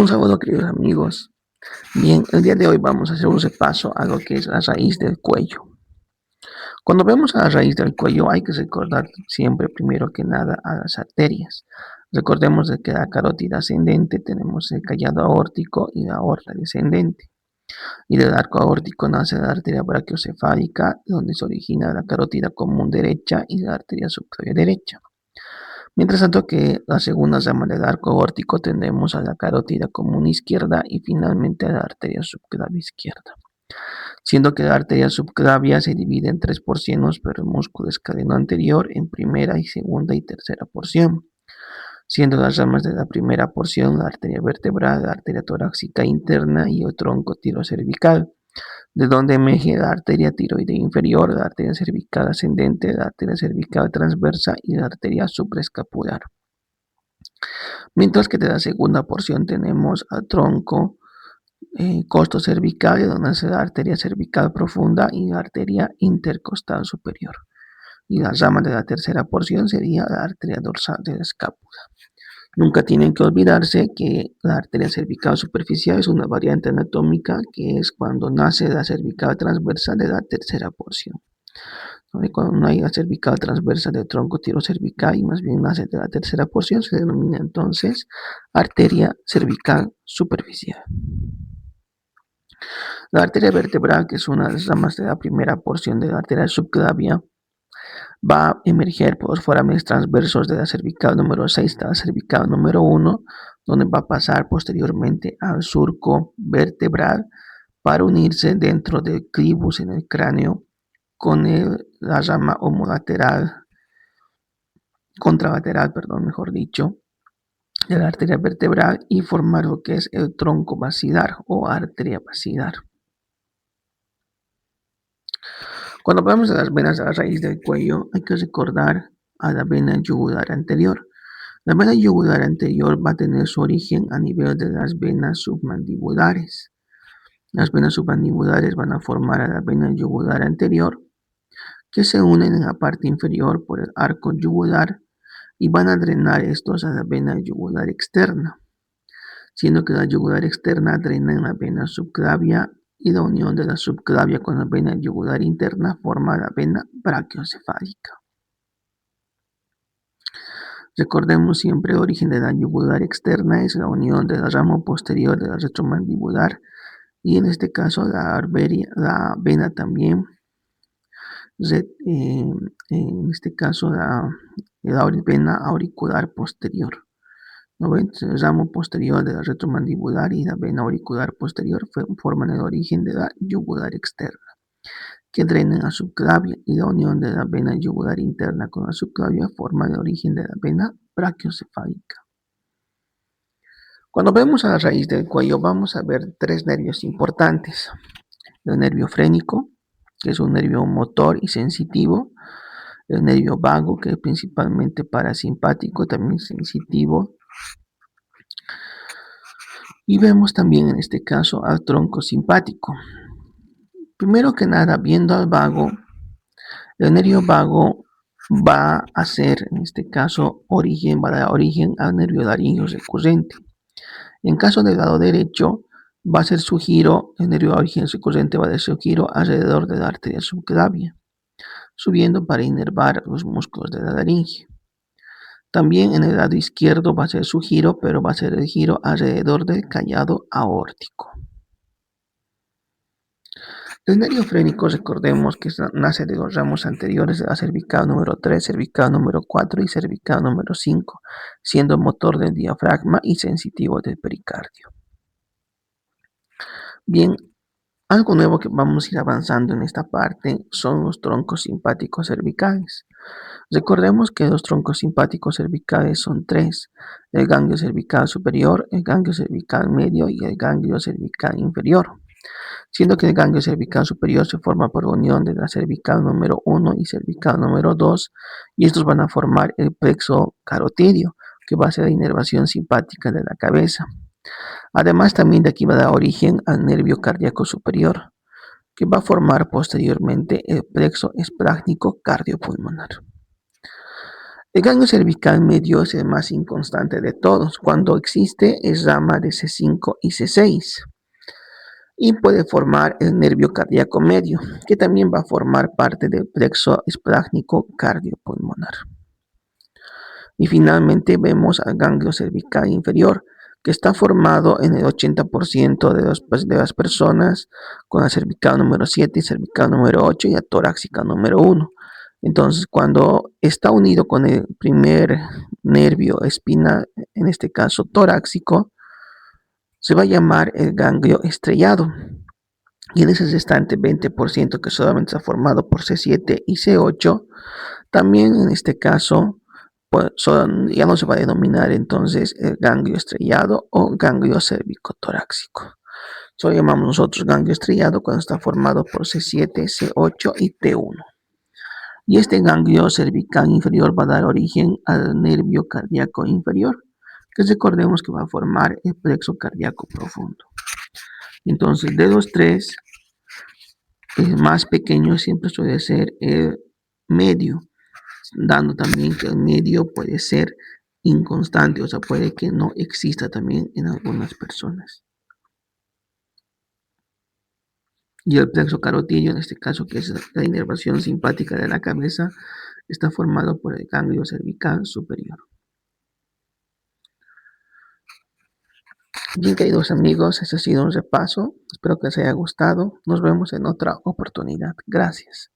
Un saludo, queridos amigos. Bien, el día de hoy vamos a hacer un repaso a lo que es la raíz del cuello. Cuando vemos a la raíz del cuello hay que recordar siempre, primero que nada, a las arterias. Recordemos de que la carótida ascendente tenemos el callado aórtico y la aorta descendente. Y del arco aórtico nace la arteria brachiocefálica, donde se origina la carótida común derecha y la arteria subclavia derecha. Mientras tanto que la segunda rama del arco aórtico tendremos a la carótida común izquierda y finalmente a la arteria subclavia izquierda. Siendo que la arteria subclavia se divide en tres porciones, pero el músculo escaleno anterior en primera y segunda y tercera porción. Siendo las ramas de la primera porción la arteria vertebral, la arteria torácica interna y el tronco tirocervical, de donde emerge la arteria tiroidea inferior, la arteria cervical ascendente, la arteria cervical transversa y la arteria supraescapular. Mientras que de la segunda porción tenemos al tronco costo cervical, de donde nace la arteria cervical profunda y la arteria intercostal superior. Y la rama de la tercera porción sería la arteria dorsal de la escápula. Nunca tienen que olvidarse que la arteria cervical superficial es una variante anatómica que es cuando nace la cervical transversa de la tercera porción. Cuando no hay la cervical transversa del tronco tirocervical y más bien nace de la tercera porción, se denomina entonces arteria cervical superficial. La arteria vertebral, que es una de las ramas de la primera porción de la arteria subclavia, va a emerger por los foramentos transversos de la cervical número 6 de la cervical número 1, donde va a pasar posteriormente al surco vertebral para unirse dentro del clivus en el cráneo con la rama homolateral, contralateral, mejor dicho, de la arteria vertebral y formar lo que es el tronco basilar o arteria basilar. Cuando hablamos de las venas de la raíz del cuello, hay que recordar a la vena yugular anterior. La vena yugular anterior va a tener su origen a nivel de las venas submandibulares. Las venas submandibulares van a formar a la vena yugular anterior, que se unen en la parte inferior por el arco yugular y van a drenar estos a la vena yugular externa, siendo que la yugular externa drena en la vena subclavia y la unión de la subclavia con la vena yugular interna forma la vena brachiocefálica. Recordemos siempre el origen de la yugular externa es la unión de la rama posterior de la retromandibular y en este caso la vena también, en este caso la vena auricular posterior. ¿No ven? El ramo posterior de la retromandibular y la vena auricular posterior forman el origen de la yugular externa, que drena la subclavia, y la unión de la vena yugular interna con la subclavia forma el origen de la vena brachiocefálica. Cuando vemos a la raíz del cuello vamos a ver tres nervios importantes. El nervio frénico, que es un nervio motor y sensitivo. El nervio vago, que es principalmente parasimpático, también sensitivo. Y vemos también en este caso al tronco simpático. Primero que nada, viendo al vago, el nervio vago va a ser, en este caso, va a dar origen al nervio laringio recurrente. En caso del lado derecho, va a ser su giro, el nervio laringio recurrente va a ser su giro alrededor de la arteria subclavia, subiendo para inervar los músculos de la laringe. También en el lado izquierdo va a ser su giro, pero va a ser el giro alrededor del callado aórtico. El nervio frénico, recordemos que nace de los ramos anteriores de la cervical número 3, cervical número 4 y cervical número 5, siendo motor del diafragma y sensitivo del pericardio. Bien, algo nuevo que vamos a ir avanzando en esta parte son los troncos simpáticos cervicales. Recordemos que los troncos simpáticos cervicales son tres: el ganglio cervical superior, el ganglio cervical medio y el ganglio cervical inferior, siendo que el ganglio cervical superior se forma por unión de la cervical número 1 y cervical número 2, y estos van a formar el plexo carotidio, que va a ser la inervación simpática de la cabeza. Además, también de aquí va a dar origen al nervio cardíaco superior, que va a formar posteriormente el plexo esplácnico cardiopulmonar. El ganglio cervical medio es el más inconstante de todos. Cuando existe es rama de C5 y C6 y puede formar el nervio cardíaco medio, que también va a formar parte del plexo esplácnico cardiopulmonar. Y finalmente vemos al ganglio cervical inferior, que está formado en el 80% de las personas con la cervical número 7 y cervical número 8 y la torácica número 1. Entonces, cuando está unido con el primer nervio espina, en este caso torácico, se va a llamar el ganglio estrellado. Y en ese restante 20% que solamente está formado por C7 y C8, también en este caso pues, ya no se va a denominar entonces el ganglio estrellado o ganglio cérvico-torácico. Solo llamamos nosotros ganglio estrellado cuando está formado por C7, C8 y T1. Y este ganglio cervical inferior va a dar origen al nervio cardíaco inferior, que recordemos que va a formar el plexo cardíaco profundo. Entonces, de los tres, el más pequeño siempre suele ser el medio, dando también que el medio puede ser inconstante, o sea, puede que no exista también en algunas personas. Y el plexo carotillo, en este caso, que es la inervación simpática de la cabeza, está formado por el ganglio cervical superior. Bien, queridos amigos, este ha sido un repaso. Espero que les haya gustado. Nos vemos en otra oportunidad. Gracias.